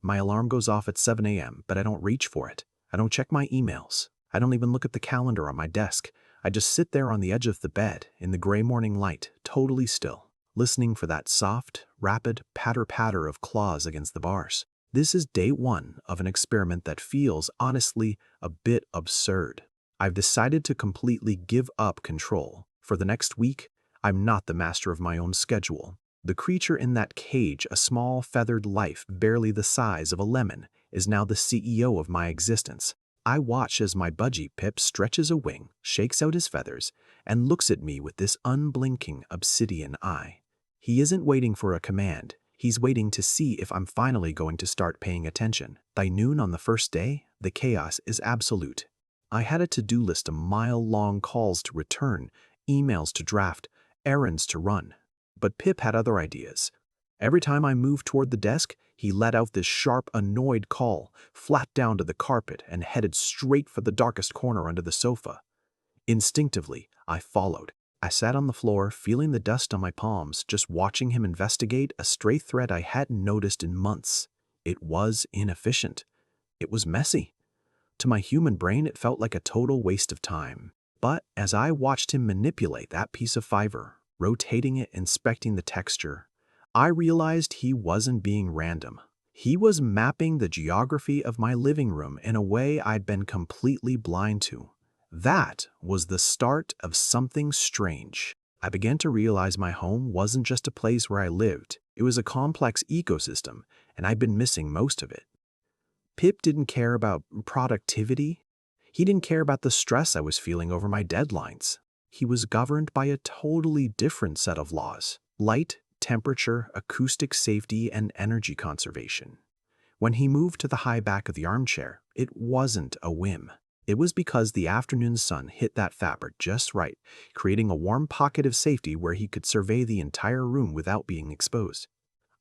My alarm goes off at 7 a.m., but I don't reach for it. I don't check my emails. I don't even look at the calendar on my desk. I just sit there on the edge of the bed, in the gray morning light, totally still, listening for that soft, rapid patter-patter of claws against the bars. This is day one of an experiment that feels, honestly, a bit absurd. I've decided to completely give up control. For the next week, I'm not the master of my own schedule. The creature in that cage, a small feathered life barely the size of a lemon, is now the CEO of my existence. I watch as my Budgie Pip stretches a wing, shakes out his feathers, and looks at me with this unblinking obsidian eye. He isn't waiting for a command. He's waiting to see if I'm finally going to start paying attention. By noon on the first day, the chaos is absolute. I had a to-do list of mile-long calls to return, emails to draft, errands to run. But Pip had other ideas. Every time I moved toward the desk, he let out this sharp, annoyed call, flat down to the carpet, and headed straight for the darkest corner under the sofa. Instinctively, I followed. I sat on the floor, feeling the dust on my palms, just watching him investigate a stray thread I hadn't noticed in months. It was inefficient. It was messy. To my human brain, it felt like a total waste of time. But as I watched him manipulate that piece of fiber, rotating it, inspecting the texture, I realized he wasn't being random. He was mapping the geography of my living room in a way I'd been completely blind to. That was the start of something strange. I began to realize my home wasn't just a place where I lived. It was a complex ecosystem, and I'd been missing most of it. Pip didn't care about productivity. He didn't care about the stress I was feeling over my deadlines. He was governed by a totally different set of laws: light, temperature, acoustic safety, and energy conservation. When he moved to the high back of the armchair, it wasn't a whim. It was because the afternoon sun hit that fabric just right, creating a warm pocket of safety where he could survey the entire room without being exposed.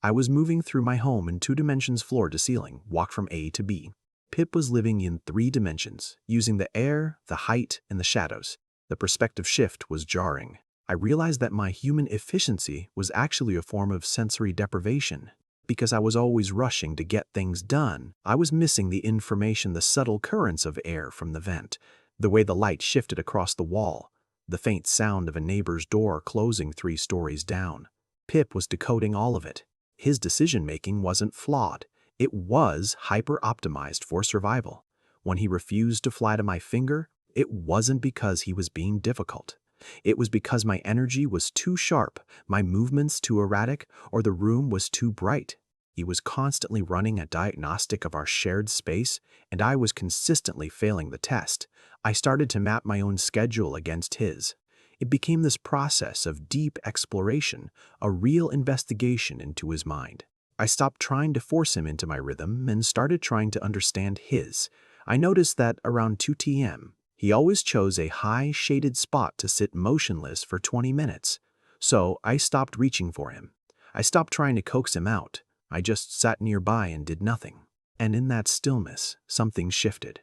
I was moving through my home in 2 dimensions floor to ceiling, walk from A to B. Pip was living in 3 dimensions, using the air, the height, and the shadows. The perspective shift was jarring. I realized that my human efficiency was actually a form of sensory deprivation. Because I was always rushing to get things done, I was missing the information, the subtle currents of air from the vent, the way the light shifted across the wall, the faint sound of a neighbor's door closing 3 stories down. Pip was decoding all of it. His decision-making wasn't flawed. It was hyper-optimized for survival. When he refused to fly to my finger, it wasn't because he was being difficult. It was because my energy was too sharp, my movements too erratic, or the room was too bright. He was constantly running a diagnostic of our shared space, and I was consistently failing the test. I started to map my own schedule against his. It became this process of deep exploration, a real investigation into his mind. I stopped trying to force him into my rhythm and started trying to understand his. I noticed that around 2 p.m., he always chose a high, shaded spot to sit motionless for 20 minutes. So I stopped reaching for him. I stopped trying to coax him out. I just sat nearby and did nothing. And in that stillness, something shifted.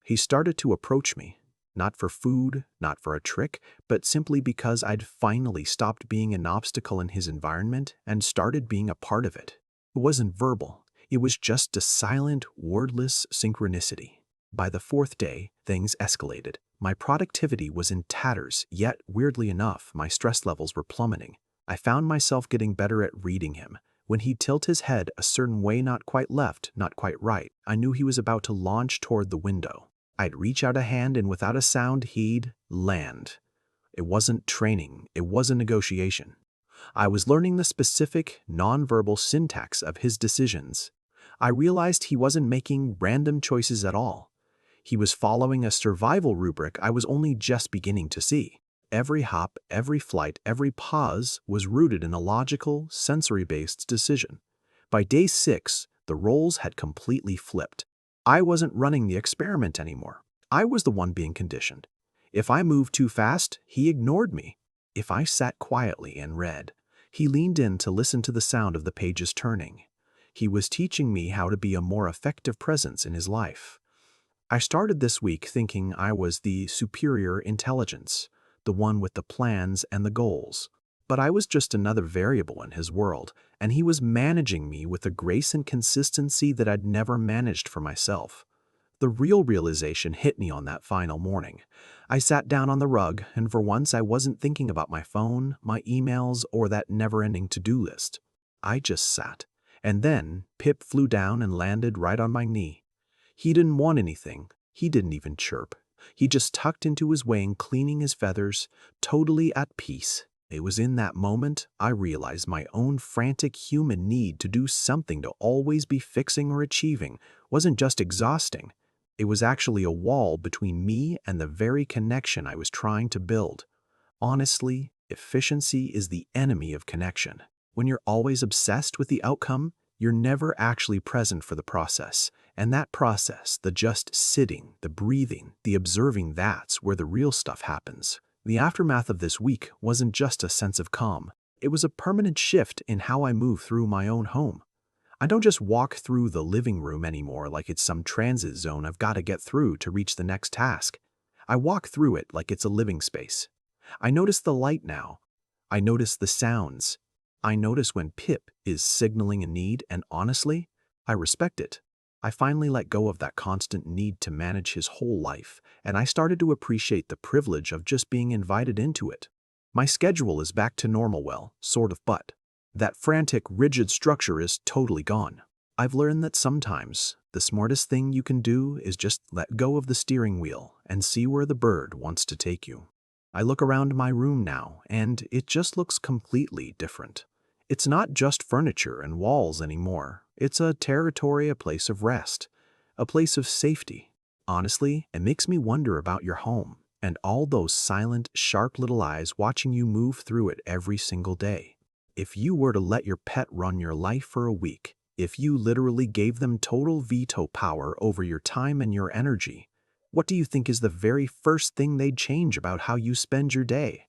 He started to approach me, not for food, not for a trick, but simply because I'd finally stopped being an obstacle in his environment and started being a part of it. It wasn't verbal. It was just a silent, wordless synchronicity. By the 4th day, things escalated. My productivity was in tatters, yet, weirdly enough, my stress levels were plummeting. I found myself getting better at reading him. When he'd tilt his head a certain way, not quite left, not quite right, I knew he was about to launch toward the window. I'd reach out a hand, and without a sound, he'd land. It wasn't training. It wasn't negotiation. I was learning the specific, nonverbal syntax of his decisions. I realized he wasn't making random choices at all. He was following a survival rubric I was only just beginning to see. Every hop, every flight, every pause was rooted in a logical, sensory-based decision. By day 6, the roles had completely flipped. I wasn't running the experiment anymore. I was the one being conditioned. If I moved too fast, he ignored me. If I sat quietly and read, he leaned in to listen to the sound of the pages turning. He was teaching me how to be a more effective presence in his life. I started this week thinking I was the superior intelligence, the one with the plans and the goals. but I was just another variable in his world, and he was managing me with a grace and consistency that I'd never managed for myself. The real realization hit me on that final morning. I sat down on the rug, and for once I wasn't thinking about my phone, my emails, or that never-ending to-do list. I just sat. And then Pip flew down and landed right on my knee. He didn't want anything. He didn't even chirp. He just tucked into his wing, cleaning his feathers, totally at peace. It was in that moment I realized my own frantic human need to do something to always be fixing or achieving wasn't just exhausting. It was actually a wall between me and the very connection I was trying to build. Honestly, efficiency is the enemy of connection. When you're always obsessed with the outcome, you're never actually present for the process. And that process, the just sitting, the breathing, the observing, that's where the real stuff happens. The aftermath of this week wasn't just a sense of calm. It was a permanent shift in how I move through my own home. I don't just walk through the living room anymore like it's some transit zone I've got to get through to reach the next task. I walk through it like it's a living space. I notice the light now. I notice the sounds. I notice when Pip is signaling a need, and honestly, I respect it. I finally let go of that constant need to manage his whole life, and I started to appreciate the privilege of just being invited into it. My schedule is back to normal, well, sort of, but that frantic, rigid structure is totally gone. I've learned that sometimes the smartest thing you can do is just let go of the steering wheel and see where the bird wants to take you. I look around my room now, and it just looks completely different. It's not just furniture and walls anymore. It's a territory, a place of rest, a place of safety. Honestly, it makes me wonder about your home and all those silent, sharp little eyes watching you move through it every single day. If you were to let your pet run your life for a week, if you literally gave them total veto power over your time and your energy, what do you think is the very first thing they'd change about how you spend your day?